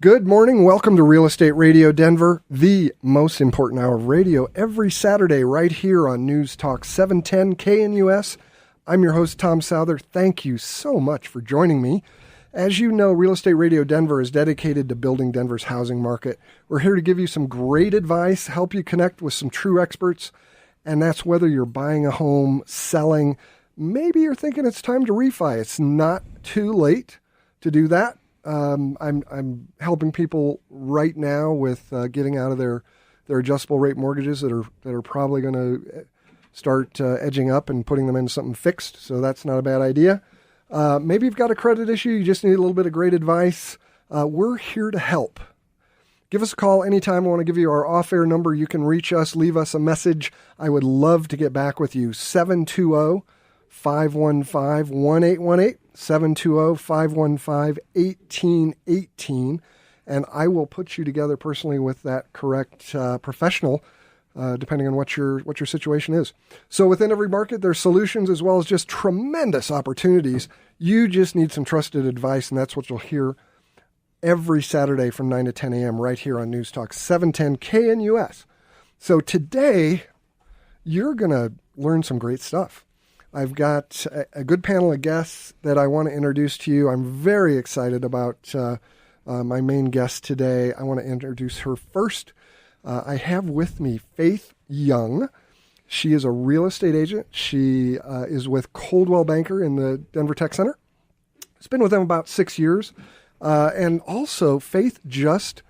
Good morning. Welcome to Real Estate Radio Denver, the most important hour of radio every Saturday right here on News Talk 710 KNUS. I'm your host, Tom Souther. Thank you so much for joining me. As you know, Real Estate Radio Denver is dedicated to building Denver's housing market. We're here to give you some great advice, help you connect with some true experts, and that's whether you're buying a home, selling, maybe you're thinking it's time to refi. It's not too late to do that. I'm helping people right now with getting out of their adjustable rate mortgages that are probably going to start edging up and putting them into something fixed. So that's not a bad idea. Maybe you've got a credit issue. You just need a little bit of great advice. We're here to help. Give us a call anytime. I want to give you our off-air number. You can reach us, leave us a message. I would love to get back with you. 720-515-1818. 720-515-1818, and I will put you together personally with that correct professional, depending on what your situation is. So within every market, there's solutions as well as just tremendous opportunities. You just need some trusted advice, and that's what you'll hear every Saturday from 9 to 10 a.m. right here on News Talk 710 KNUS. So today, you're going to learn some great stuff. I've got a good panel of guests that I want to introduce to you. I'm very excited about my main guest today. I want to introduce her first. I have with me Faith Young. She is a real estate agent. She is with Coldwell Banker in the Denver Tech Center. It's been with them about 6 years. And also, Faith just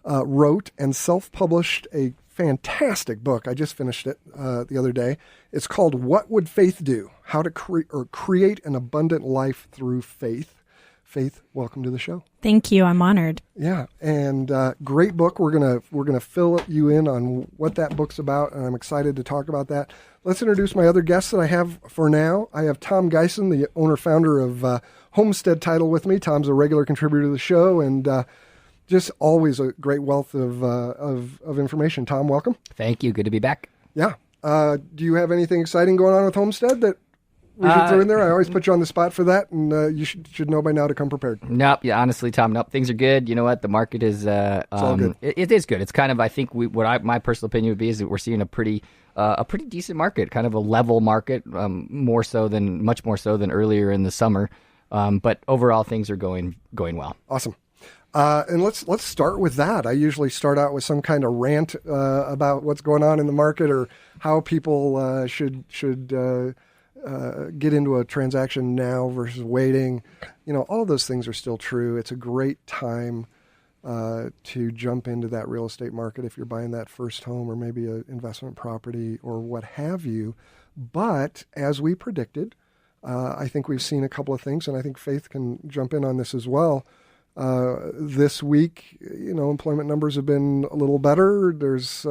wrote and self-published a fantastic book. I just finished it the other day. It's called What Would Faith Do? How to Create an Abundant Life Through Faith. Faith, welcome to the show. Thank you. I'm honored. Yeah, and great book. We're gonna fill you in on what that book's about, and I'm excited to talk about that. Let's introduce my other guests that I have for now. I have Tom Gysin, the owner-founder of Homestead Title with me. Tom's a regular contributor to the show, and just always a great wealth of information. Tom, welcome. Thank you. Good to be back. Yeah. Do you have anything exciting going on with Homestead that we should throw in there? I always put you on the spot for that, and you should know by now to come prepared. Nope. Yeah, honestly, Tom, nope. Things are good. You know what? The market is it's all good. It is good. It's kind of, I think, my personal opinion would be is that we're seeing a pretty decent market, kind of a level market, much more so than earlier in the summer. But overall, things are going well. Awesome. And let's start with that. I usually start out with some kind of rant about what's going on in the market or how people should get into a transaction now versus waiting. You know, all those things are still true. It's a great time to jump into that real estate market if you're buying that first home or maybe an investment property or what have you. But as we predicted, I think we've seen a couple of things, and I think Faith can jump in on this as well. This week, employment numbers have been a little better. There's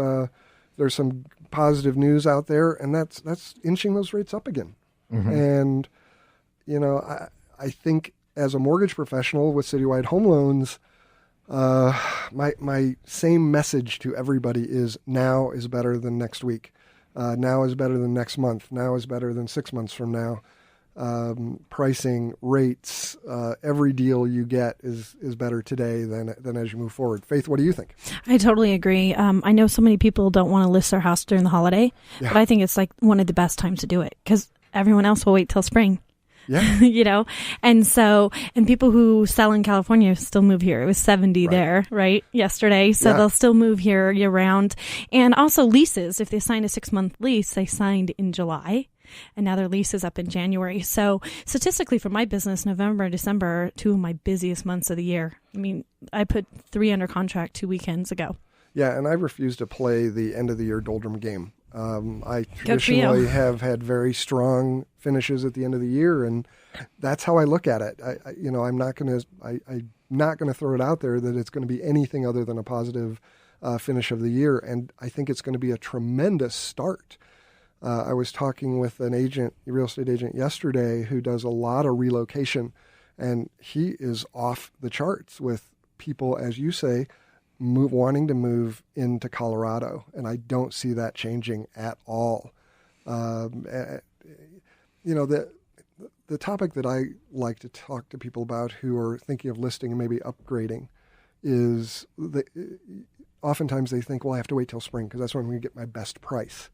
some positive news out there, and that's inching those rates up again. Mm-hmm. And, I think as a mortgage professional with Citywide Home Loans, my same message to everybody is now is better than next week. Now is better than next month. Now is better than 6 months from now. Pricing, rates, every deal you get is better today than as you move forward. Faith, what do you think? I totally agree. I know so many people don't want to list their house during the holiday, but I think it's like one of the best times to do it because everyone else will wait till spring. Yeah. And people who sell in California still move here. It was 70 there, right? Yesterday. So they'll still move here year round. And also leases. If they signed a 6-month lease, they signed in July. And now their lease is up in January. So statistically for my business, November and December are two of my busiest months of the year. I mean, I put 3 under contract 2 weekends ago. Yeah, and I refuse to play the end of the year doldrum game. I traditionally have had very strong finishes at the end of the year, and that's how I look at it. I'm not going to throw it out there that it's going to be anything other than a positive finish of the year, and I think it's going to be a tremendous start. I was talking with a real estate agent yesterday who does a lot of relocation, and he is off the charts with people, as you say, wanting to move into Colorado, and I don't see that changing at all. The topic that I like to talk to people about who are thinking of listing and maybe upgrading is oftentimes they think, well, I have to wait till spring because that's when we get my best price.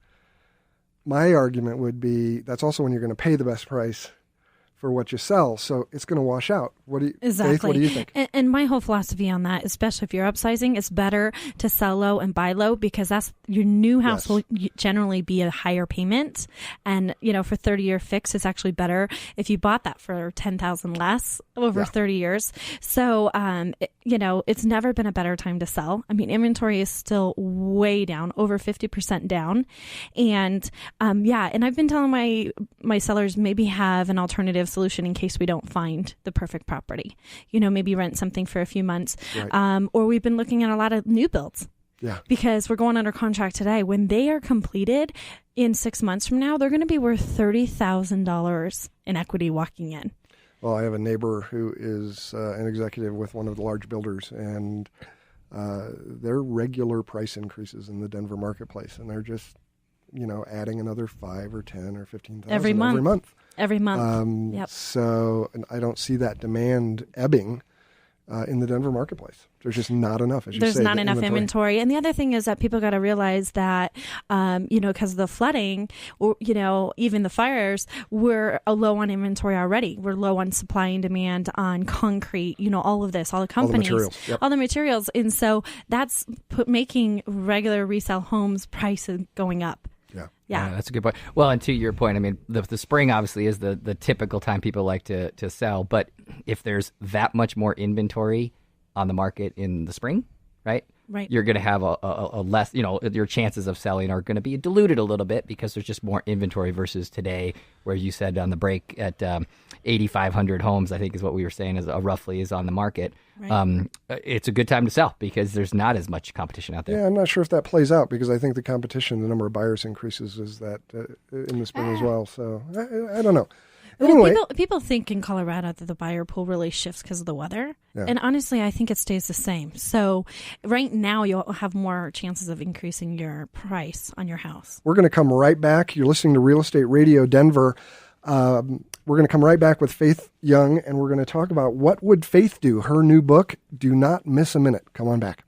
My argument would be that's also when you're going to pay the best price for what you sell. So it's going to wash out. Exactly. Faith, what do you think? And my whole philosophy on that, especially if you're upsizing, it's better to sell low and buy low because that's your new house will generally be a higher payment. And, for 30-year fix, it's actually better if you bought that for $10,000 less over 30 years. So, it's never been a better time to sell. I mean, inventory is still way down, over 50% down. And, and I've been telling my sellers maybe have an alternative solution in case we don't find the perfect property. Maybe rent something for a few months. Right. Or we've been looking at a lot of new builds. Yeah. Because we're going under contract today. When they are completed in 6 months from now, they're going to be worth $30,000 in equity walking in. Well, I have a neighbor who is an executive with one of the large builders, and their regular price increases in the Denver marketplace, and they're just, adding another 5 or 10 or 15,000 every month. Every month. Yep. So I don't see that demand ebbing in the Denver marketplace. There's just not enough, as you say. There's not enough inventory. And the other thing is that people got to realize that, because of the flooding, or, even the fires, we're low on inventory already. We're low on supply and demand on concrete, all of this, all the companies, all the materials. And so that's making regular resale homes prices going up. Yeah, that's a good point. Well, and to your point, I mean, the spring obviously is the typical time people like to sell. But if there's that much more inventory on the market in the spring, right? You're going to have a less, your chances of selling are going to be diluted a little bit because there's just more inventory versus today, where you said on the break at 8,500 homes, I think is what we were saying, is roughly is on the market. Right. It's a good time to sell because there's not as much competition out there. Yeah, I'm not sure if that plays out because I think the competition, the number of buyers increases is that in the spring as well. So I don't know. Anyway, people think in Colorado that the buyer pool really shifts because of the weather. Yeah. And honestly, I think it stays the same. So right now, you'll have more chances of increasing your price on your house. We're going to come right back. You're listening to Real Estate Radio Denver. We're going to come right back with Faith Young, and we're going to talk about What Would Faith Do? Her new book. Do not miss a minute. Come on back.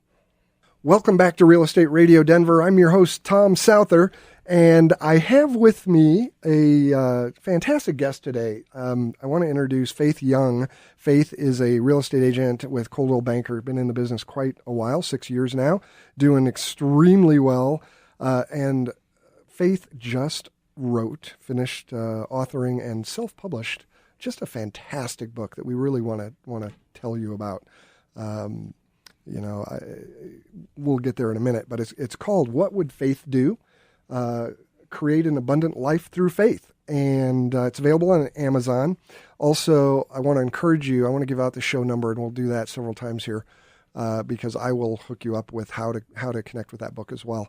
Welcome back to Real Estate Radio Denver. I'm your host, Tom Souther. And I have with me a fantastic guest today. I want to introduce Faith Young. Faith is a real estate agent with Coldwell Banker. Been in the business quite a while, 6 years now, doing extremely well. And Faith just finished authoring and self-published just a fantastic book that we really want to tell you about. We'll get there in a minute, but it's called What Would Faith Do? Create an Abundant Life Through Faith. And it's available on Amazon. Also, I want to encourage you, I want to give out the show number, and we'll do that several times here because I will hook you up with how to connect with that book as well.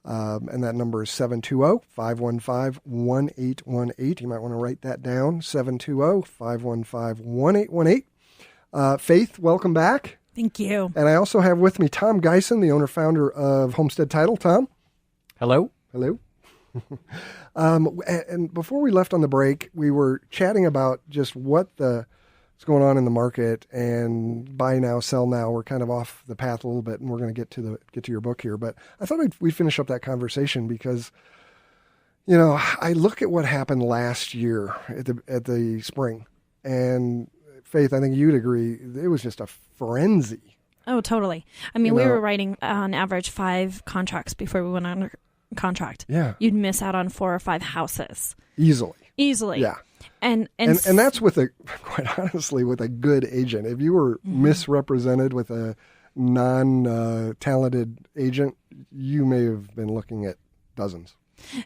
And that number is 720-515-1818. You might want to write that down, 720-515-1818. Faith, welcome back. Thank you. And I also have with me Tom Gysin, the owner-founder of Homestead Title. Tom? Hello. Hello. And before we left on the break, we were chatting about just what's going on in the market and buy now, sell now. We're kind of off the path a little bit, and we're going to get to your book here. But I thought we'd finish up that conversation because, I look at what happened last year at the spring, and Faith, I think you'd agree, it was just a frenzy. Oh, totally. I mean, we were writing on average 5 contracts before we went under contract. Yeah. You'd miss out on 4 or 5 houses. Easily. Yeah. And that's quite honestly, with a good agent. If you were misrepresented with a non-talented agent, you may have been looking at dozens.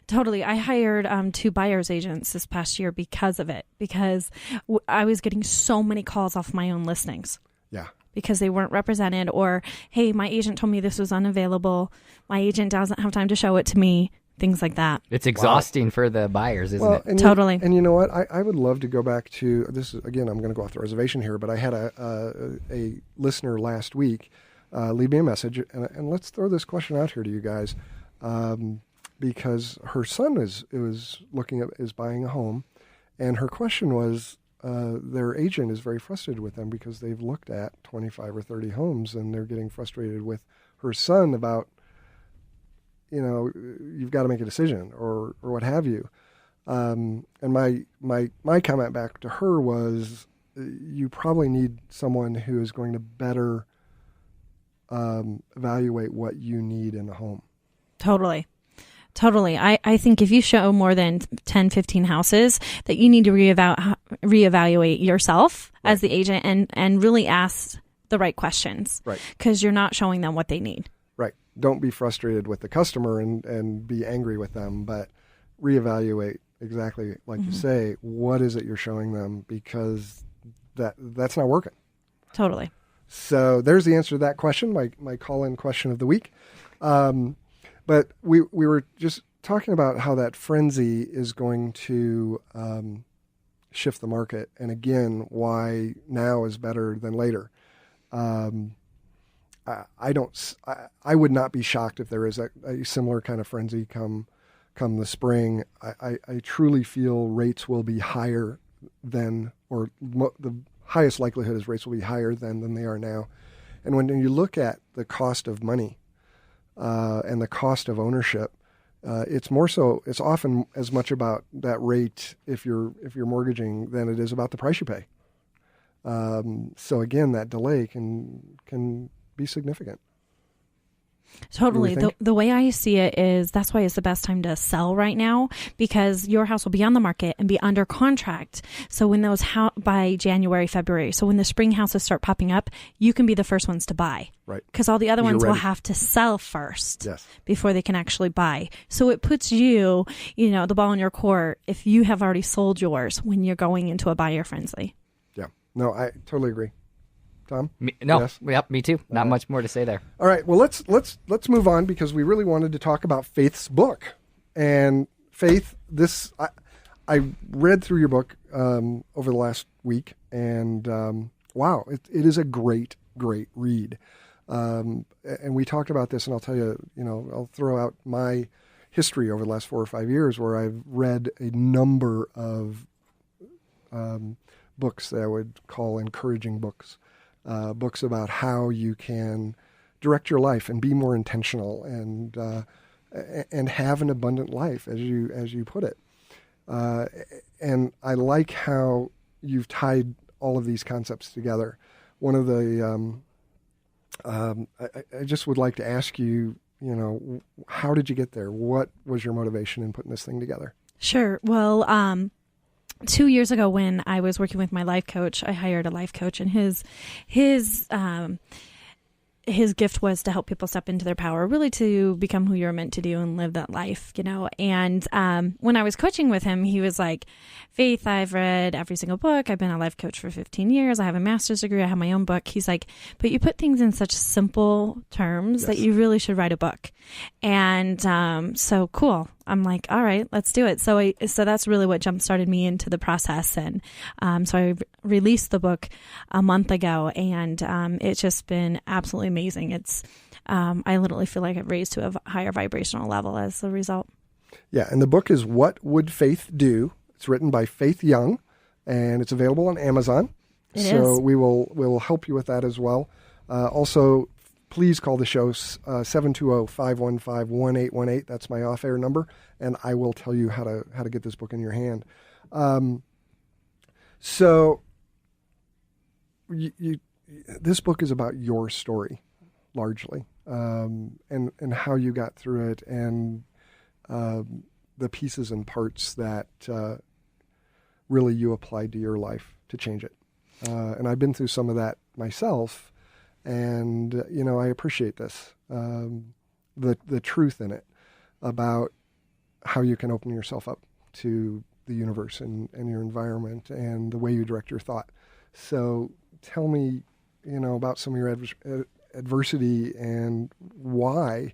Totally. I hired 2 buyer's agents this past year because of it, because I was getting so many calls off my own listings. Yeah. Because they weren't represented, or, hey, my agent told me this was unavailable. My agent doesn't have time to show it to me. Things like that. It's exhausting for the buyers, isn't it? Totally. And you know what? I would love to go back to this. Again, I'm going to go off the reservation here, but I had a listener last week leave me a message, and let's throw this question out here to you guys, because her son is buying a home, and her question was, their agent is very frustrated with them because they've looked at 25 or 30 homes and they're getting frustrated with her son about, you've got to make a decision or what have you. And my comment back to her was, you probably need someone who is going to better evaluate what you need in a home. Totally. I think if you show more than 10, 15 houses, that you need to reevaluate yourself as the agent and really ask the right questions. Right. Because you're not showing them what they need. Right. Don't be frustrated with the customer and be angry with them, but reevaluate exactly like you say, what is it you're showing them, because that's not working. Totally. So there's the answer to that question, my call-in question of the week. But we were just talking about how that frenzy is going to shift the market, and again, why now is better than later. I would not be shocked if there is a similar kind of frenzy come the spring. I truly feel rates will be higher than, or the highest likelihood is rates will be higher than they are now. And when you look at the cost of money, and the cost of ownership, it's often as much about that rate if you're mortgaging than it is about the price you pay. So again, that delay can be significant. Totally. The way I see it is that's why it's the best time to sell right now, because your house will be on the market and be under contract. So when those by January, February, so when the spring houses start popping up, you can be the first ones to buy. Right. Because all the other ones will have to sell first before they can actually buy. So it puts you, the ball in your court if you have already sold yours when you're going into a buyer frenzy. Yeah. No, I totally agree. Tom? Yes? Yep, me too. Not much more to say there. All right. Well, let's move on, because we really wanted to talk about Faith's book. And Faith, I read through your book over the last week, and wow, it is a great read. And we talked about this, and I'll tell you, I'll throw out my history over the last 4 or 5 years where I've read a number of books that I would call encouraging books. Books about how you can direct your life and be more intentional and have an abundant life, as you put it. And I like how you've tied all of these concepts together. One of the I just would like to ask you, how did you get there? What was your motivation in putting this thing together? Sure. Well, 2 years ago, when I was working with my life coach, I hired a life coach, and his gift was to help people step into their power, really to become who you're meant to do and live that life, And when I was coaching with him, he was like, Faith, I've read every single book. I've been a life coach for 15 years. I have a master's degree. I have my own book. He's like, but you put things in such simple terms that you really should write a book. And so cool. I'm like, all right, let's do it. So that's really what jump-started me into the process. And so I released the book a month ago, and it's just been absolutely amazing. It's I literally feel like I've raised to a higher vibrational level as a result. Yeah, and the book is What Would Faith Do? It's written by Faith Young, and it's available on Amazon. So we will help you with that as well. Also, please call the show 720-515-1818. That's my off-air number, and I will tell you how to get this book in your hand. So this book is about your story, largely, and how you got through it, and the pieces and parts that really you applied to your life to change it. And I've been through some of that myself. And, I appreciate this, the truth in it about how you can open yourself up to the universe and your environment and the way you direct your thought. So tell me, about some of your adversity and why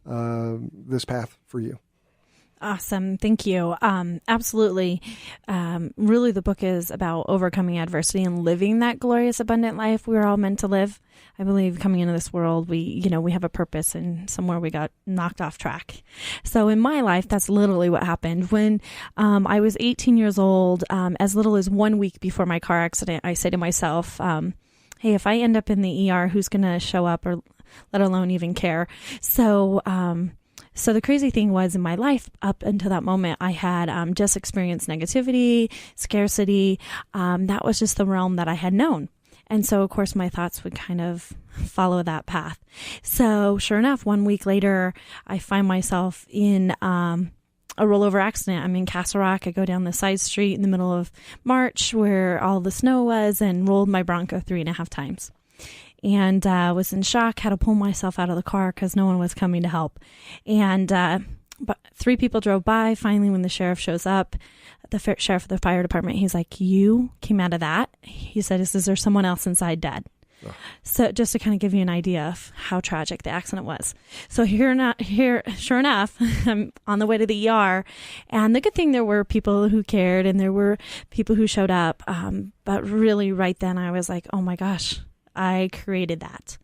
this path for you. Awesome. Thank you. Absolutely. Really, the book is about overcoming adversity and living that glorious, abundant life we're all meant to live. I believe coming into this world, we have a purpose, and somewhere we got knocked off track. So in my life, that's literally what happened. When I was 18 years old, as little as 1 week before my car accident, I say to myself, hey, if I end up in the ER, who's going to show up or let alone even care? So the crazy thing was, in my life up until that moment, I had just experienced negativity, scarcity. That was just the realm that I had known. And so, of course, my thoughts would kind of follow that path. So sure enough, 1 week later, I find myself in a rollover accident. I'm in Castle Rock. I go down the side street in the middle of March where all the snow was and rolled my Bronco 3.5 times. And was in shock, had to pull myself out of the car because no one was coming to help. And but 3 people drove by. Finally, when the sheriff shows up, the sheriff of the fire department, he's like, you came out of that? He said, is there someone else inside dead? Oh. So just to kind of give you an idea of how tragic the accident was. So sure enough, I'm on the way to the ER. And the good thing, there were people who cared and there were people who showed up. But really right then I was like, oh my gosh, I created that.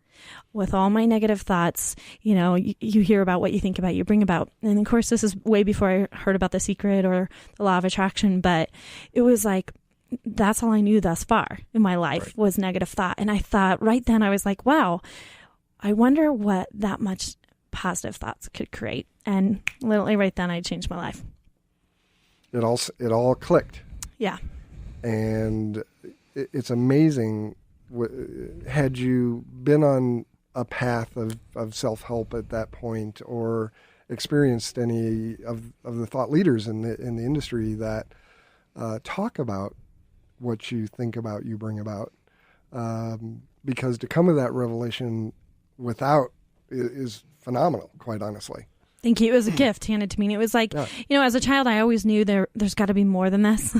With all my negative thoughts, you hear about what you think about, you bring about. And of course, this is way before I heard about The Secret or the Law of Attraction, but it was like, that's all I knew thus far in my life was negative thought. And I thought right then, I was like, wow, I wonder what that much positive thoughts could create. And literally right then, I changed my life. It all clicked. Yeah. And it's amazing. Had you been on a path of self-help at that point, or experienced any of the thought leaders in the industry that talk about what you think about, you bring about, because to come to that revelation without is phenomenal, quite honestly. Thank you. It was a gift handed to me. And it was like, as a child, I always knew there's got to be more than this.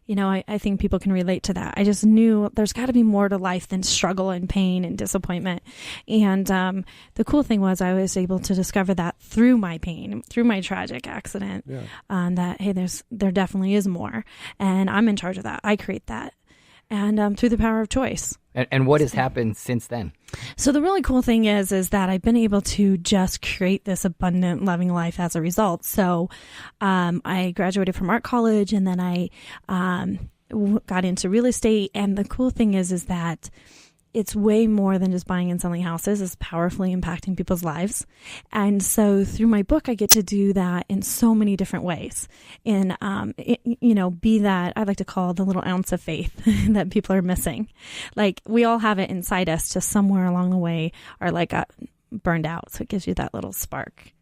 I think people can relate to that. I just knew there's got to be more to life than struggle and pain and disappointment. And the cool thing was I was able to discover that through my pain, through my tragic accident, that, hey, there definitely is more. And I'm in charge of that. I create that. And through the power of choice. And what has happened since then? So the really cool thing is that I've been able to just create this abundant, loving life as a result. So I graduated from art college, and then I got into real estate. And the cool thing is that it's way more than just buying and selling houses. It's powerfully impacting people's lives. And so through my book, I get to do that in so many different ways. And, be that, I like to call the little ounce of faith that people are missing. Like, we all have it inside us, just somewhere along the way are like burned out. So it gives you that little spark.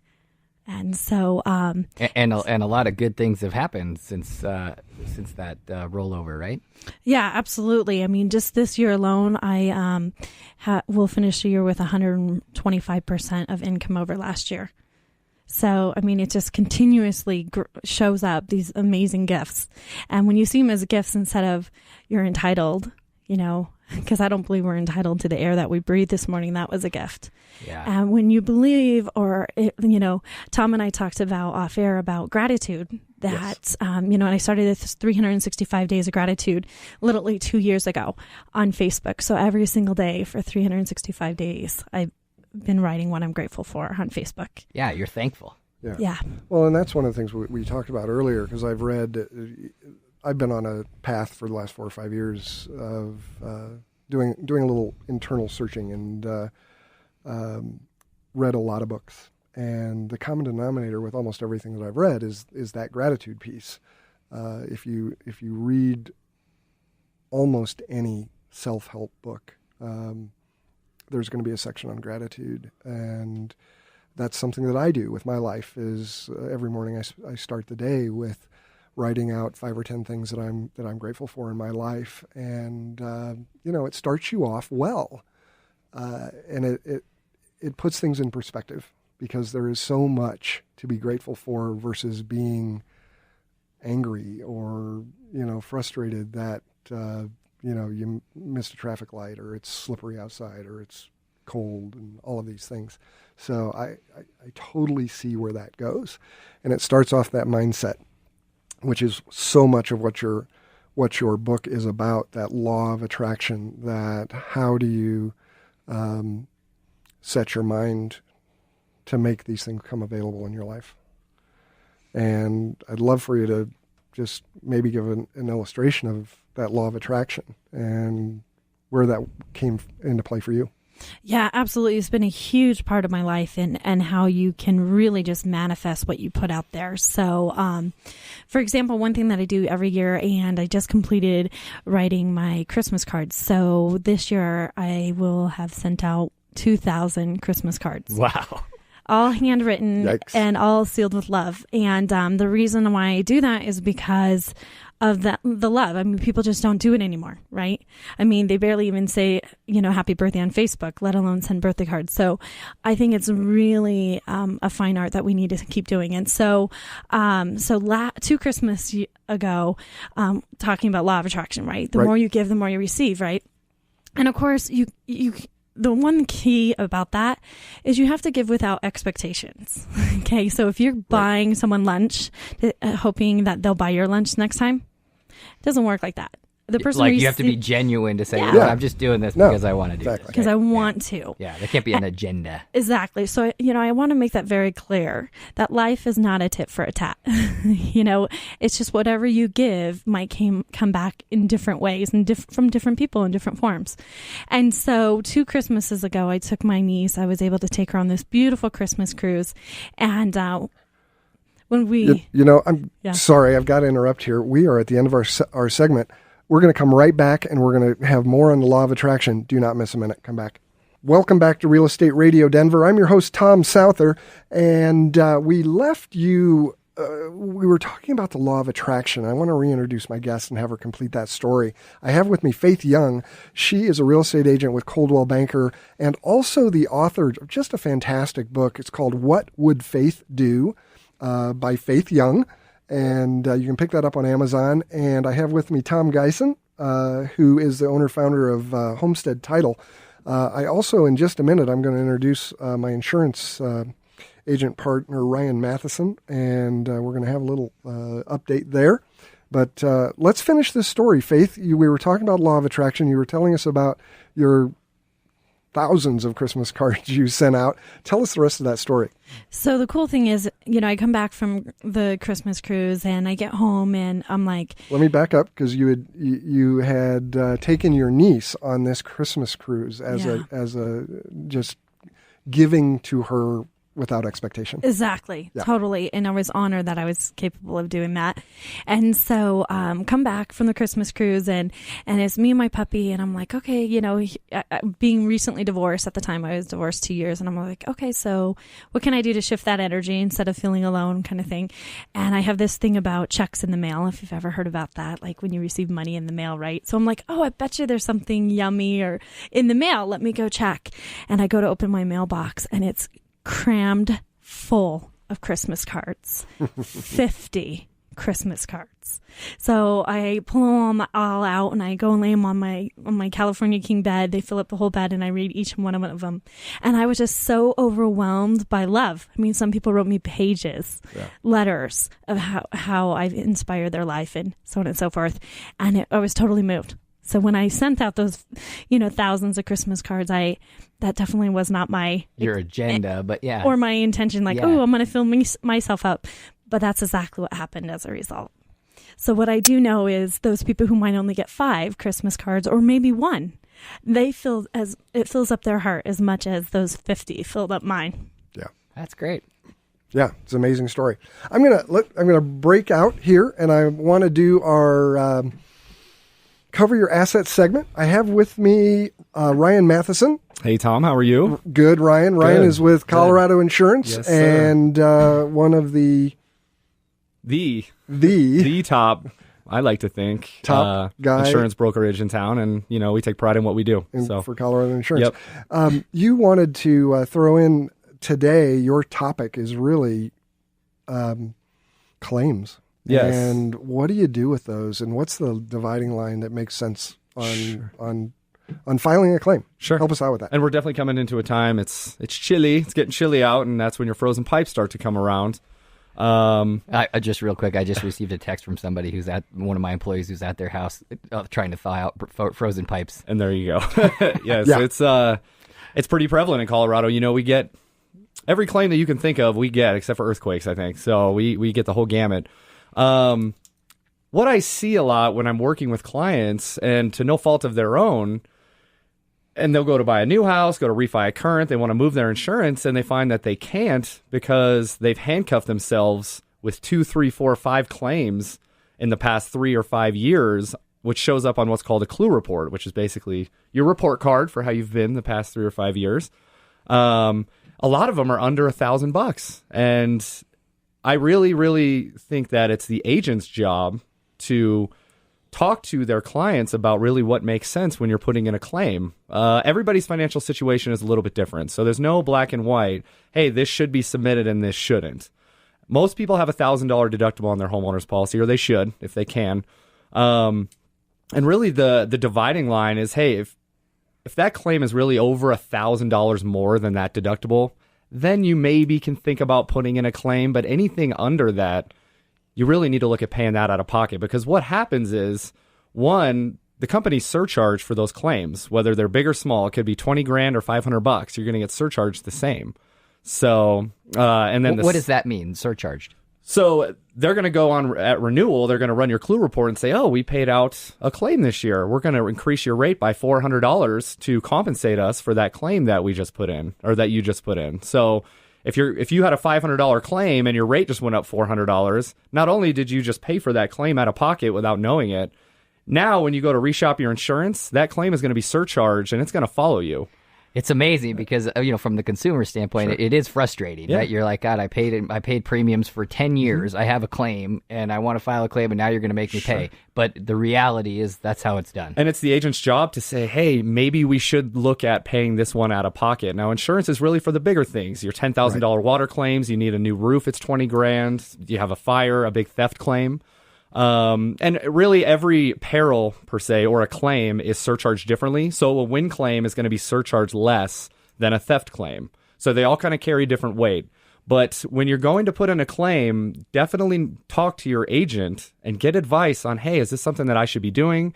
And so, and a lot of good things have happened since that rollover, right? Yeah, absolutely. I mean, just this year alone, I will finish the year with 125% of income over last year. So, I mean, it just continuously shows up these amazing gifts. And when you see them as gifts instead of you're entitled, because I don't believe we're entitled to the air that we breathe this morning. That was a gift. Yeah. And when you believe, Tom and I talked about off air about gratitude, that, and I started this 365 days of gratitude literally 2 years ago on Facebook. So every single day for 365 days, I've been writing what I'm grateful for on Facebook. Yeah, you're thankful. Yeah. Well, and that's one of the things we talked about earlier, because I've been on a path for the last 4 or 5 years of doing a little internal searching, and read a lot of books. And the common denominator with almost everything that I've read is that gratitude piece. If you read almost any self-help book, there's going to be a section on gratitude, and that's something that I do with my life. Is every morning I start the day with writing out 5 or 10 things that I'm grateful for in my life, and it starts you off well, and it puts things in perspective, because there is so much to be grateful for versus being angry or frustrated that you missed a traffic light, or it's slippery outside, or it's cold and all of these things. So I totally see where that goes. And it starts off that mindset, which is so much of what your book is about, that law of attraction, that how do you set your mind to make these things come available in your life. And I'd love for you to just maybe give an illustration of that law of attraction and where that came into play for you. Yeah, absolutely. It's been a huge part of my life and how you can really just manifest what you put out there. So, for example, one thing that I do every year, and I just completed writing my Christmas cards. So this year I will have sent out 2,000 Christmas cards. Wow. All handwritten. Yikes. And all sealed with love. And the reason why I do that is because of the love. I mean, people just don't do it anymore, right? I mean, they barely even say, happy birthday on Facebook, let alone send birthday cards. So I think it's really a fine art that we need to keep doing. And so, 2 Christmas ago, talking about law of attraction, right? The more you give, the more you receive, right? And of course, you the one key about that is you have to give without expectations. Okay, so if you're buying someone lunch, hoping that they'll buy your lunch next time, it doesn't work like that. The person you have to be genuine to say, I'm just doing this because I want to do this. Because I want to. Yeah, there can't be an agenda. Exactly. So, I want to make that very clear that life is not a tit for a tat. It's just whatever you give might come back in different ways and from different people in different forms. And so 2 Christmases ago, I took my niece. I was able to take her on this beautiful Christmas cruise. And when we... I'm sorry, I've got to interrupt here. We are at the end of our segment. We're going to come right back, and we're going to have more on the law of attraction. Do not miss a minute. Come back. Welcome back to Real Estate Radio Denver. I'm your host, Tom Souther, and we left you, we were talking about the law of attraction. I want to reintroduce my guest and have her complete that story. I have with me Faith Young. She is a real estate agent with Coldwell Banker and also the author of just a fantastic book. It's called What Would Faith Do? By Faith Young. And you can pick that up on Amazon. And I have with me Tom Gysin, who is the owner-founder of Homestead Title. I also, in just a minute, I'm going to introduce my insurance agent partner, Ryan Mathisen, and we're going to have a little update there. But let's finish this story. Faith, we were talking about law of attraction. You were telling us about your thousands of Christmas cards you sent out. Tell us the rest of that story. So the cool thing is, I come back from the Christmas cruise and I get home and I'm like... Let me back up because you had taken your niece on this Christmas cruise as a just giving to her without expectation. Exactly. Yeah. Totally. And I was honored that I was capable of doing that. And so come back from the Christmas cruise and it's me and my puppy and I'm like, okay, being recently divorced at the time, I was divorced 2 years and I'm like, okay, so what can I do to shift that energy instead of feeling alone kind of thing? And I have this thing about checks in the mail, if you've ever heard about that, like when you receive money in the mail, right? So I'm like, oh, I bet you there's something yummy or in the mail. Let me go check. And I go to open my mailbox and it's crammed full of Christmas cards, 50 Christmas cards. So I pull them all out and I go and lay them on my California King bed. They fill up the whole bed and I read each one of them. And I was just so overwhelmed by love. I mean, some people wrote me pages, letters of how I've inspired their life and so on and so forth. And I was totally moved. So when I sent out those, thousands of Christmas cards, that definitely was not your agenda, but yeah, or my intention. Like, oh, I'm going to fill myself up, but that's exactly what happened as a result. So what I do know is those people who might only get 5 Christmas cards or maybe 1, it fills up their heart as much as those 50 filled up mine. Yeah, that's great. Yeah, it's an amazing story. I'm gonna break out here, and I want to do our. Cover Your Assets segment. I have with me Ryan Mathisen. Hey, Tom. How are you? Good, Ryan. Ryan is with Colorado Insurance, yes, and one of the top, I like to think, top guy insurance brokerage in town, and we take pride in what we do. For Colorado Insurance. Yep. You wanted to throw in today. Your topic is really claims. Yes. And what do you do with those? And what's the dividing line that makes sense on on filing a claim. Sure. Help us out with that. And we're definitely coming into a time, it's chilly. It's getting chilly out, and that's when your frozen pipes start to come around. I just real quick, I just received a text from somebody who's at one of my employees who's at their house trying to thaw out frozen pipes. And there you go. Yes, yeah. It's pretty prevalent in Colorado. We get every claim that you can think of, we get, except for earthquakes, I think. So we get the whole gamut. What I see a lot when I'm working with clients, and to no fault of their own, and they'll go to buy a new house, go to refi a current, they want to move their insurance, and they find that they can't because they've handcuffed themselves with 2, 3, 4, 5 claims in the past 3 or 5 years, which shows up on what's called a clue report, which is basically your report card for how you've been the past 3 or 5 years. A lot of them are under $1,000, and I really, really think that it's the agent's job to talk to their clients about really what makes sense when you're putting in a claim. Everybody's financial situation is a little bit different. So there's no black and white, hey, this should be submitted and this shouldn't. Most people have $1,000 deductible on their homeowner's policy, or they should if they can. And really the dividing line is, hey, if that claim is really over $1,000 more than that deductible, then you maybe can think about putting in a claim. But anything under that, you really need to look at paying that out of pocket, because what happens is, one, the company's surcharge for those claims, whether they're big or small, it could be $20,000 or $500. You're going to get surcharged the same. So, and then what does that mean, surcharged? So they're going to go on at renewal. They're going to run your clue report and say, oh, we paid out a claim this year. We're going to increase your rate by $400 to compensate us for that claim that we just put in, or that you just put in. So if you had a $500 claim and your rate just went up $400, not only did you just pay for that claim out of pocket without knowing it, now when you go to reshop your insurance, that claim is going to be surcharged and it's going to follow you. It's amazing because, from the consumer standpoint, it is frustrating, right? You're like, God, I paid premiums for 10 years. I have a claim and I want to file a claim, and now you're going to make me pay. But the reality is that's how it's done. And it's the agent's job to say, hey, maybe we should look at paying this one out of pocket. Now, insurance is really for the bigger things. Your $10,000 water claims, you need a new roof, it's $20,000. You have a fire, a big theft claim. And really every peril per se or a claim is surcharged differently. So a wind claim is going to be surcharged less than a theft claim. So they all kind of carry different weight. But when you're going to put in a claim, definitely talk to your agent and get advice on, hey, is this something that I should be doing?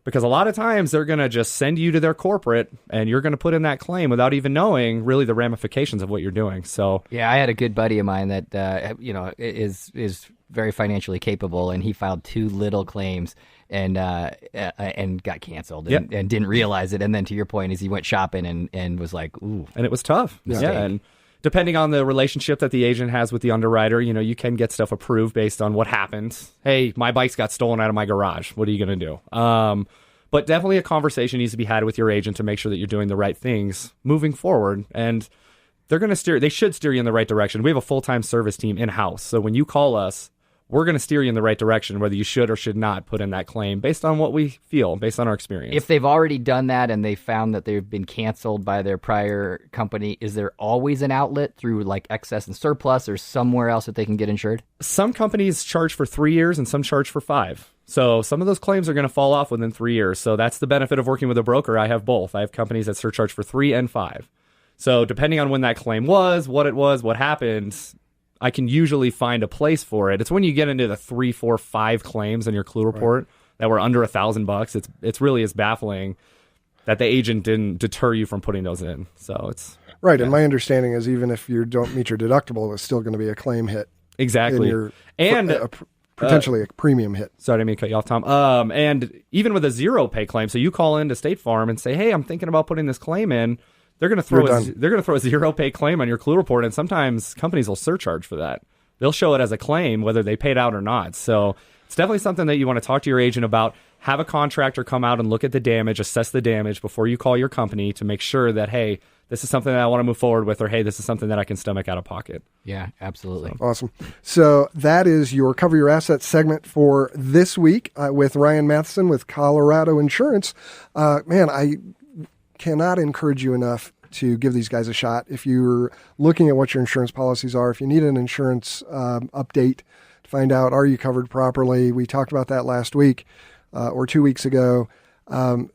Because a lot of times they're going to just send you to their corporate and you're going to put in that claim without even knowing really the ramifications of what you're doing. So yeah, I had a good buddy of mine that is very financially capable, and he filed 2 little claims and got canceled and didn't realize it. And then to your point, is he went shopping and was like, ooh, and it was tough. Mistake. Yeah, and depending on the relationship that the agent has with the underwriter, you can get stuff approved based on what happened. Hey, my bike's got stolen out of my garage. What are you going to do? But definitely a conversation needs to be had with your agent to make sure that you're doing the right things moving forward. And they should steer you in the right direction. We have a full-time service team in-house. So when you call us, we're going to steer you in the right direction, whether you should or should not put in that claim based on what we feel, based on our experience. If they've already done that and they found that they've been canceled by their prior company, is there always an outlet through like excess and surplus or somewhere else that they can get insured? Some companies charge for 3 years and some charge for 5. So some of those claims are going to fall off within 3 years. So that's the benefit of working with a broker. I have both. I have companies that surcharge for 3 and 5. So depending on when that claim was, what happened, I can usually find a place for it. It's when you get into the 3, 4, 5 claims on your clue report that were under $1,000. It's really is baffling that the agent didn't deter you from putting those in. So it's right. Yeah. And my understanding is even if you don't meet your deductible, it's still going to be a claim hit. Exactly. Potentially a premium hit. Sorry, I didn't mean to cut you off, Tom. And even with a zero pay claim, so you call into State Farm and say, hey, I'm thinking about putting this claim in. They're going to throw a zero pay claim on your clue report, and sometimes companies will surcharge for that. They'll show it as a claim whether they paid out or not. So it's definitely something that you want to talk to your agent about. Have a contractor come out and look at the damage, assess the damage before you call your company to make sure that, hey, this is something that I want to move forward with, or hey, this is something that I can stomach out of pocket. Yeah, absolutely. Awesome. So that is your Cover Your Assets segment for this week with Ryan Mathisen with Colorado Insurance. I cannot encourage you enough to give these guys a shot. If you're looking at what your insurance policies are, if you need an insurance update to find out, are you covered properly? We talked about that last week or 2 weeks ago.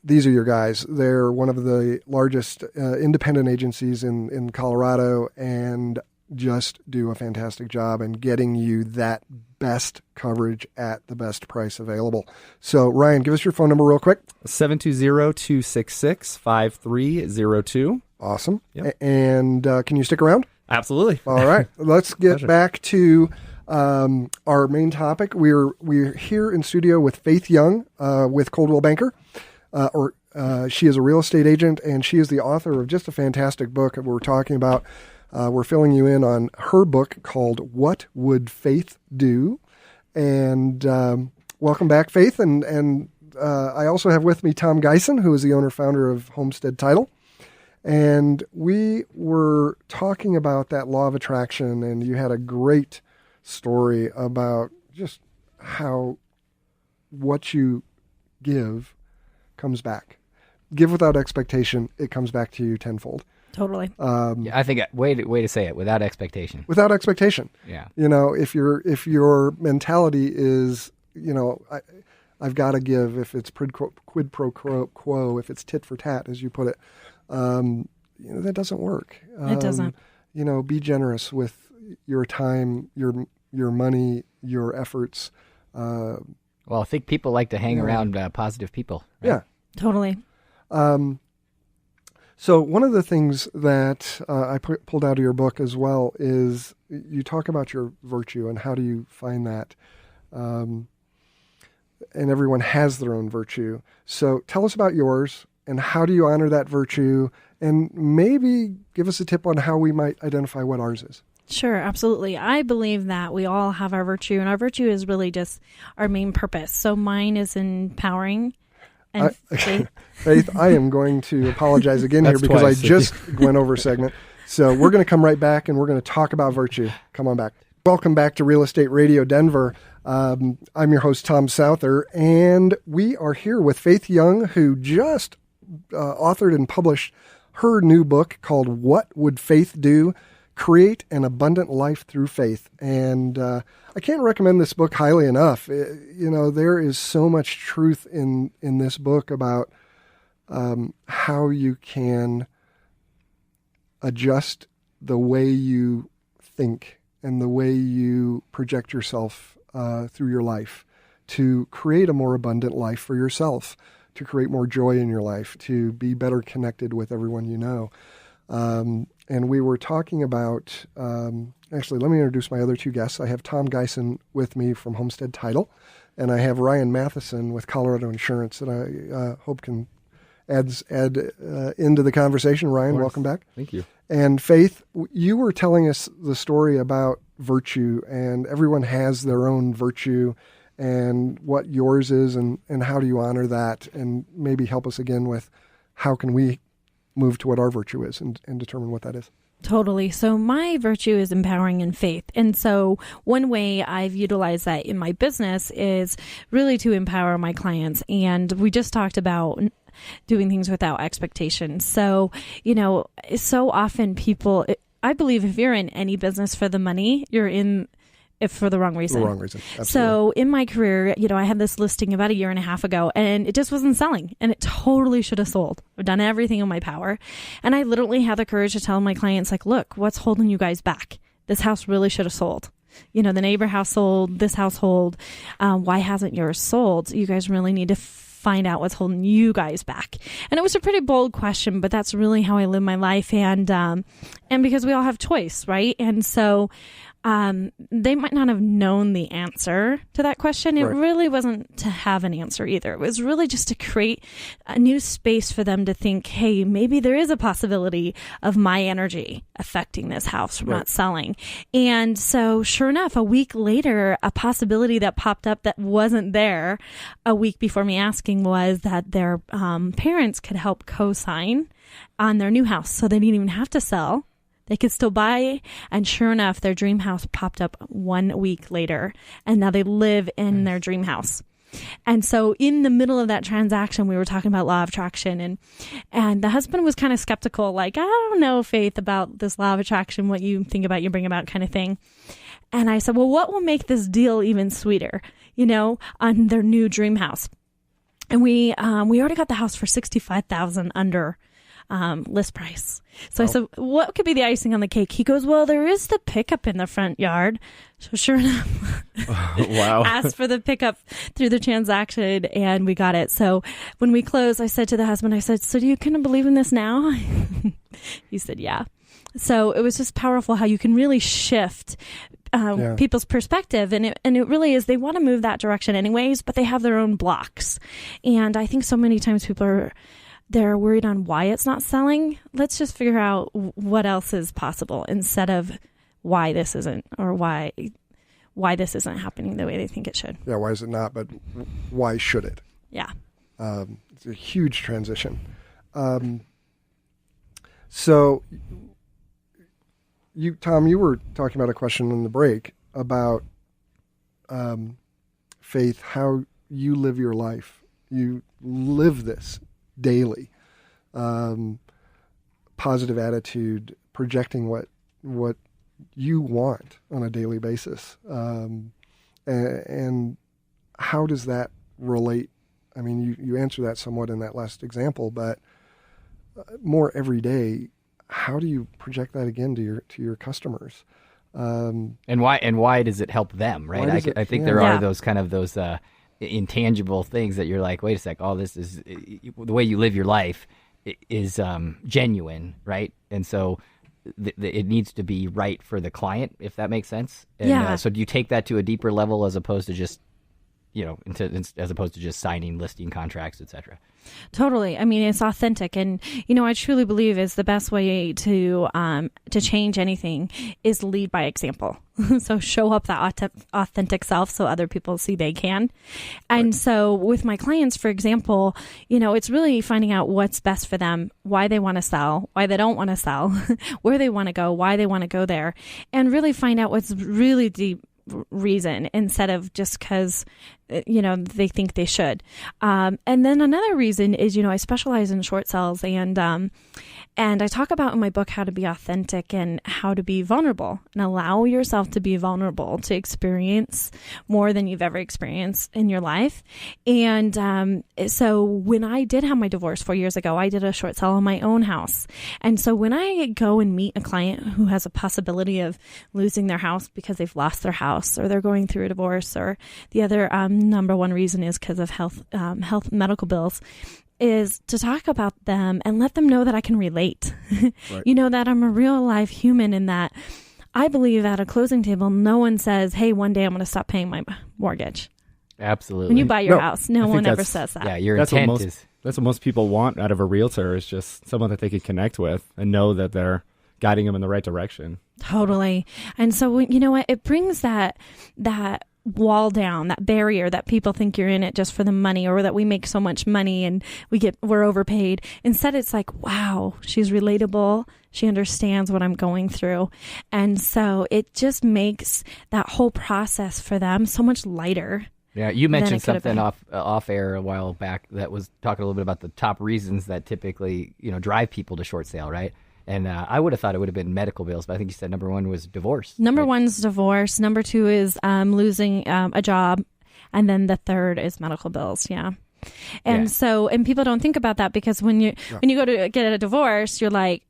These are your guys. They're one of the largest independent agencies in Colorado and just do a fantastic job in getting you that best coverage at the best price available. So, Ryan, give us your phone number real quick. 720-266-5302. Awesome. Yep. And can you stick around? Absolutely. All right. Let's get back to our main topic. We're here in studio with Faith Young with Coldwell Banker. She is a real estate agent, and she is the author of just a fantastic book that we're talking about. We're filling you in on her book called What Would Faith Do? And welcome back, Faith. And I also have with me Tom Gysin, who is the owner-founder of Homestead Title. And we were talking about that law of attraction, and you had a great story about just how what you give comes back. Give without expectation, it comes back to you tenfold. Totally. Yeah, I think way to say it, without expectation. Without expectation. Yeah. You know, if your mentality is, you know, I've got to give, if it's quid pro quo, if it's tit for tat, as you put it, you know, that doesn't work. It doesn't. You know, be generous with your time, your money, your efforts. Well, I think people like to hang around positive people. Right? Yeah. Totally. So one of the things that I pulled out of your book as well is you talk about your virtue and how do you find that. And everyone has their own virtue. So tell us about yours and how do you honor that virtue, and maybe give us a tip on how we might identify what ours is. Sure, absolutely. I believe that we all have our virtue, and our virtue is really just our main purpose. So mine is empowering. And Faith, I am going to apologize again here because I just went over a segment. So we're going to come right back and we're going to talk about virtue. Come on back. Welcome back to Real Estate Radio Denver. I'm your host, Tom Souther, and we are here with Faith Young, who just authored and published her new book called What Would Faith Do? Create an Abundant Life Through Faith. And I can't recommend this book highly enough. You know, there is so much truth in this book about how you can adjust the way you think and the way you project yourself through your life to create a more abundant life for yourself, to create more joy in your life, to be better connected with everyone you know. And we were talking about, actually, let me introduce my other two guests. I have Tom Gysin with me from Homestead Title, and I have Ryan Mathisen with Colorado Insurance that I hope can add into the conversation. Ryan, welcome back. Thank you. And Faith, you were telling us the story about virtue, and everyone has their own virtue, and what yours is, and how do you honor that, and maybe help us again with how can we move to what our virtue is and determine what that is. Totally. So my virtue is empowering in faith. And so one way I've utilized that in my business is really to empower my clients. And we just talked about doing things without expectations. So, you know, so often people, I believe if you're in any business for the money, you're in if for the wrong reason. The wrong reason. Absolutely. So in my career, you know, I had this listing about 1.5 years ago and it just wasn't selling and it totally should have sold. I've done everything in my power. And I literally had the courage to tell my clients, like, look, what's holding you guys back? This house really should have sold. You know, the neighbor house sold, this household. Why hasn't yours sold? You guys really need to find out what's holding you guys back. And it was a pretty bold question, but that's really how I live my life. And because we all have choice, right? And so they might not have known the answer to that question. It really wasn't to have an answer either. It was really just to create a new space for them to think, hey, maybe there is a possibility of my energy affecting this house from not selling. And so sure enough, a week later, a possibility that popped up that wasn't there a week before me asking was that their parents could help co-sign on their new house. So they didn't even have to sell. They could still buy, and sure enough, their dream house popped up 1 week later, and now they live in their dream house. And so in the middle of that transaction, we were talking about law of attraction, and the husband was kind of skeptical, like, I don't know, Faith, about this law of attraction, what you think about, you bring about kind of thing. And I said, well, what will make this deal even sweeter, you know, on their new dream house? And we already got the house for $65,000 under list price. So I said, what could be the icing on the cake? He goes, well, there is the pickup in the front yard. So sure enough, wow. asked for the pickup through the transaction, and we got it. So when we closed, I said to the husband, I said, so do you kind of believe in this now? He said, yeah. So it was just powerful how you can really shift people's perspective. And it really is, they want to move that direction anyways, but they have their own blocks. And I think so many times they're worried on why it's not selling. Let's just figure out what else is possible instead of why this isn't, or why this isn't happening the way they think it should. Yeah, why is it not, but why should it? Yeah. It's a huge transition. So, Tom, you were talking about a question in the break about faith, how you live your life. You live this daily. Positive attitude, projecting what you want on a daily basis. And how does that relate? I mean, you answer that somewhat in that last example, but more every day, how do you project that again to your customers? And why does it help them, right? I think there are those kind of those intangible things that you're like, wait a sec, all this is the way you live your life is genuine, right? And so it needs to be right for the client, if that makes sense. And, so do you take that to a deeper level as opposed to just, as opposed to just signing listing contracts, et cetera? Totally. I mean, it's authentic. And, I truly believe is the best way to change anything is lead by example. So show up that authentic self so other people see they can. And right. So with my clients, for example, it's really finding out what's best for them, why they want to sell, why they don't want to sell, where they want to go, why they want to go there, and really find out what's really deep reason instead of just because they think they should. And then another reason is I specialize in short sales, and I talk about in my book how to be authentic and how to be vulnerable and allow yourself to be vulnerable to experience more than you've ever experienced in your life. And so when I did have my divorce 4 years ago, I did a short sale on my own house. And so when I go and meet a client who has a possibility of losing their house because they've lost their house or they're going through a divorce, or the other number one reason is because of health medical bills, is to talk about them and let them know that I can relate. Right. That I'm a real life human, and that I believe at a closing table, no one says, hey, one day I'm going to stop paying my mortgage. Absolutely. When you buy your house, no one ever says that. Yeah, your intent is... That's what most people want out of a realtor, is just someone that they can connect with and know that they're guiding them in the right direction. Totally. And so, what? It brings that wall down, that barrier that people think you're in it just for the money, or that we make so much money and we're overpaid. Instead, it's like, wow, she's relatable. She understands what I'm going through. And so it just makes that whole process for them so much lighter. Yeah, you mentioned something off air a while back that was talking a little bit about the top reasons that typically, drive people to short sale, right? And I would have thought it would have been medical bills, but I think you said number one was divorce. Number one's divorce. Number two is losing a job. And then the third is medical bills. Yeah. And so people don't think about that, because when you go to get a divorce, you're like,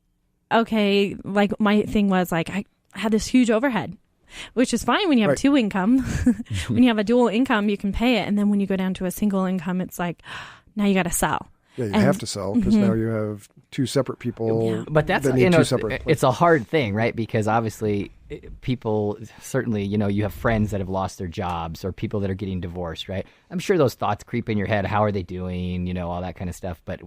okay, like my thing was like, I had this huge overhead, which is fine when you have two income. When you have a dual income, you can pay it. And then when you go down to a single income, it's like, now you got to sell. Yeah, you have to sell, because now you have two separate people. Yeah. But that's it's a hard thing, right? Because obviously people certainly, you have friends that have lost their jobs, or people that are getting divorced, right? I'm sure those thoughts creep in your head. How are they doing? All that kind of stuff. But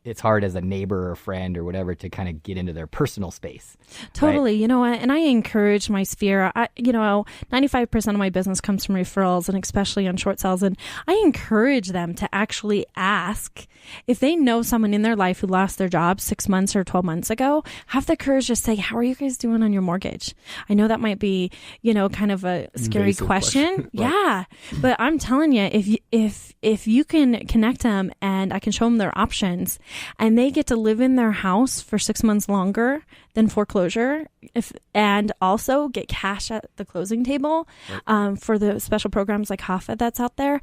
it's hard as a neighbor or friend or whatever to kind of get into their personal space. Totally. Right? And I encourage my sphere. 95% of my business comes from referrals, and especially on short sales. And I encourage them to actually ask if they know someone in their life who lost their job 6 months or 12 months ago. Have the courage to say, how are you guys doing on your mortgage? I know that might be, kind of a scary invasive question. Yeah. But I'm telling you, if you can connect them and I can show them their options, and they get to live in their house for 6 months longer than foreclosure, and also get cash at the closing table for the special programs like HAFA that's out there,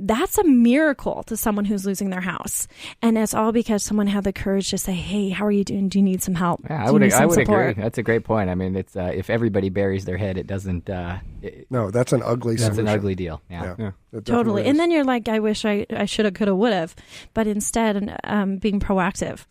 that's a miracle to someone who's losing their house. And it's all because someone had the courage to say, hey, how are you doing? Do you need some help? Yeah, I would agree. That's a great point. I mean, it's if everybody buries their head, it doesn't. No, that's an ugly solution. That's an ugly deal. Yeah. Totally. And then you're like, I wish I should have, could have, would have. But instead, being proactive,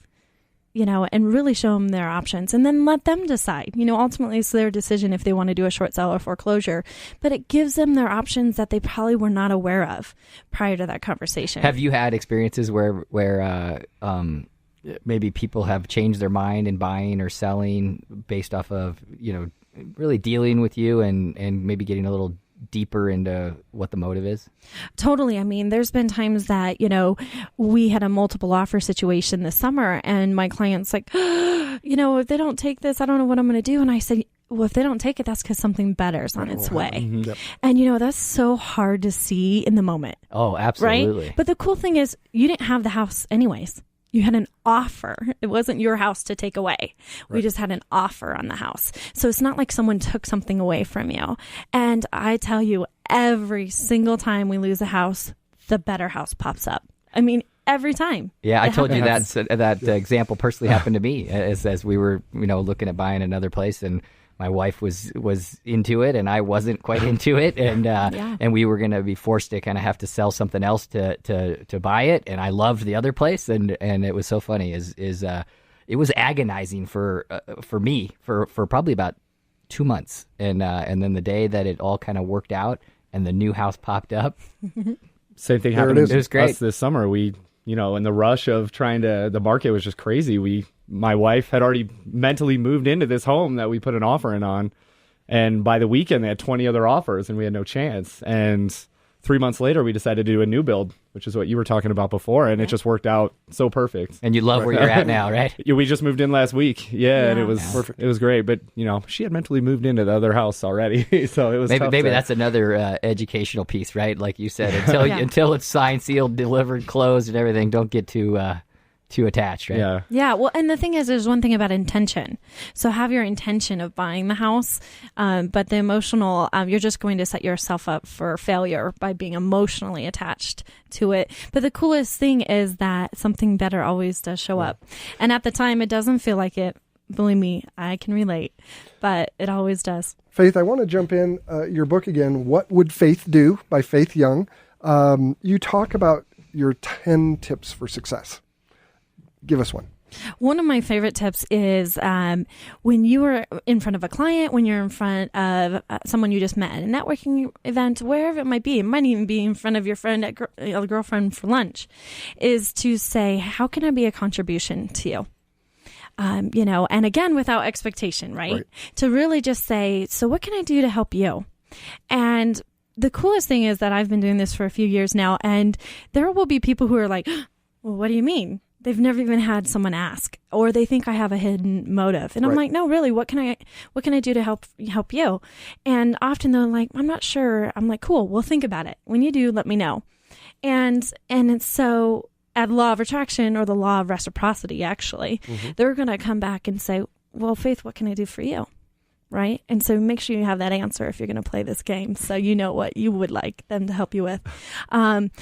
and really show them their options and then let them decide. Ultimately, it's their decision if they want to do a short sale or foreclosure. But it gives them their options that they probably were not aware of prior to that conversation. Have you had experiences where maybe people have changed their mind in buying or selling based off of, really dealing with you and maybe getting a little deeper into what the motive is? Totally. I mean, there's been times that, we had a multiple offer situation this summer and my client's like, if they don't take this, I don't know what I'm going to do. And I said, well, if they don't take it, that's because something better is on its way. Mm-hmm. Yep. And, that's so hard to see in the moment. Oh, absolutely. Right? But the cool thing is you didn't have the house anyways. You had an offer. It wasn't your house to take away. Right. We just had an offer on the house. So it's not like someone took something away from you. And I tell you, every single time we lose a house, the better house pops up. I mean, every time. Yeah, I told you that example personally happened to me as we were, looking at buying another place, and my wife was into it and I wasn't quite into it, and we were going to be forced to kind of have to sell something else to buy it, and I loved the other place, and it was so funny it was agonizing for me for probably about 2 months, and then the day that it all kind of worked out and the new house popped up. Same thing happened to us this summer. We, in the rush of the market was just crazy. My wife had already mentally moved into this home that we put an offer in on. And by the weekend, they had 20 other offers and we had no chance. And 3 months later, we decided to do a new build, which is what you were talking about before. And it just worked out so perfect. And you love where you're at now, right? We just moved in last week. Yeah. And it was perfect. It was great. But, she had mentally moved into the other house already. So it was maybe that's another educational piece, right? Like you said, until it's signed, sealed, delivered, closed, and everything, don't get too attached, right? Yeah. Yeah. Well, and the thing is, there's one thing about intention. So have your intention of buying the house, but the emotional, you're just going to set yourself up for failure by being emotionally attached to it. But the coolest thing is that something better always does show up. And at the time, it doesn't feel like it. Believe me, I can relate, but it always does. Faith, I want to jump in your book again, What Would Faith Do by Faith Young. You talk about your 10 tips for success. Give us one. One of my favorite tips is when you are in front of a client, when you're in front of someone you just met at a networking event, wherever it might be, it might even be in front of your friend, a girlfriend for lunch, is to say, how can I be a contribution to you? And again, without expectation, right? To really just say, so what can I do to help you? And the coolest thing is that I've been doing this for a few years now, and there will be people who are like, well, what do you mean? They've never even had someone ask, or they think I have a hidden motive. And I'm like, no, really, what can I do to help you? And often they're like, I'm not sure. I'm like, cool, we'll think about it. When you do, let me know. And it's so at law of attraction, or the law of reciprocity, actually, they're going to come back and say, well, Faith, what can I do for you? Right? And so make sure you have that answer if you're going to play this game, so you know what you would like them to help you with. But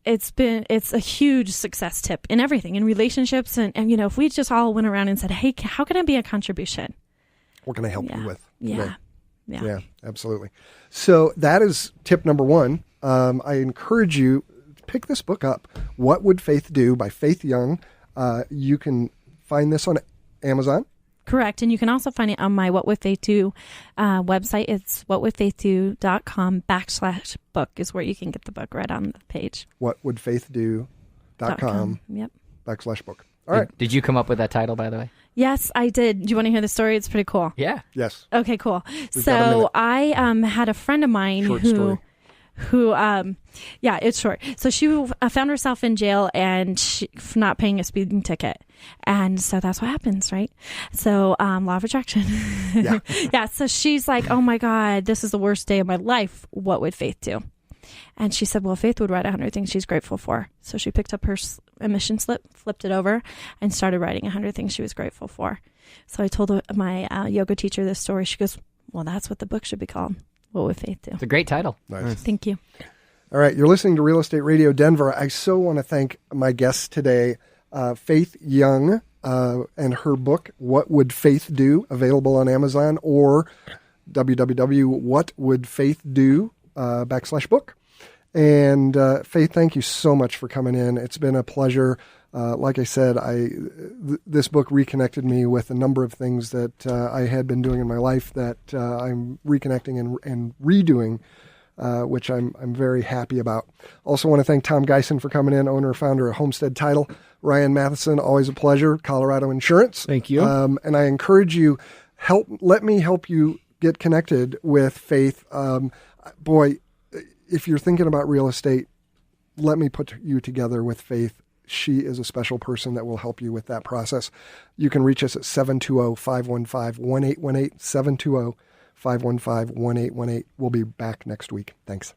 it's a huge success tip in everything, in relationships. And if we just all went around and said, hey, how can I be a contribution? What can I help you with? Yeah, absolutely. So that is tip number one. I encourage you to pick this book up, What Would Faith Do by Faith Young. You can find this on Amazon. Correct. And you can also find it on my What Would Faith Do website. It's whatwouldfaithdo.com/book is where you can get the book right on the page. whatwouldfaithdo.com Yep. /book. All right. Did you come up with that title, by the way? Yes, I did. Do you want to hear the story? It's pretty cool. Yeah. Yes. Okay, cool. So I had a friend of mine who it's short. So she found herself in jail and for not paying a speeding ticket. And so that's what happens, right? So law of attraction. Yeah. Yeah. So she's like, oh my God, this is the worst day of my life. What would Faith do? And she said, well, Faith would write 100 things she's grateful for. So she picked up her admission slip, flipped it over, and started writing 100 things she was grateful for. So I told my yoga teacher this story. She goes, well, that's what the book should be called. What would Faith do? It's a great title. Nice. Thank you. All right, you're listening to Real Estate Radio Denver. I so want to thank my guests today, Faith Young, and her book, What Would Faith Do?, available on Amazon, or www.whatwouldfaithdo.com/book. And Faith, thank you so much for coming in. It's been a pleasure. Like I said, this book reconnected me with a number of things that I had been doing in my life that I'm reconnecting and redoing, which I'm very happy about. Also want to thank Tom Gysin for coming in, owner and founder of Homestead Title. Ryan Mathisen, always a pleasure. Colorado Insurance. Thank you. And I encourage you, let me help you get connected with Faith. Boy, if you're thinking about real estate, let me put you together with Faith. She is a special person that will help you with that process. You can reach us at 720-515-1818, 720-515-1818. We'll be back next week. Thanks.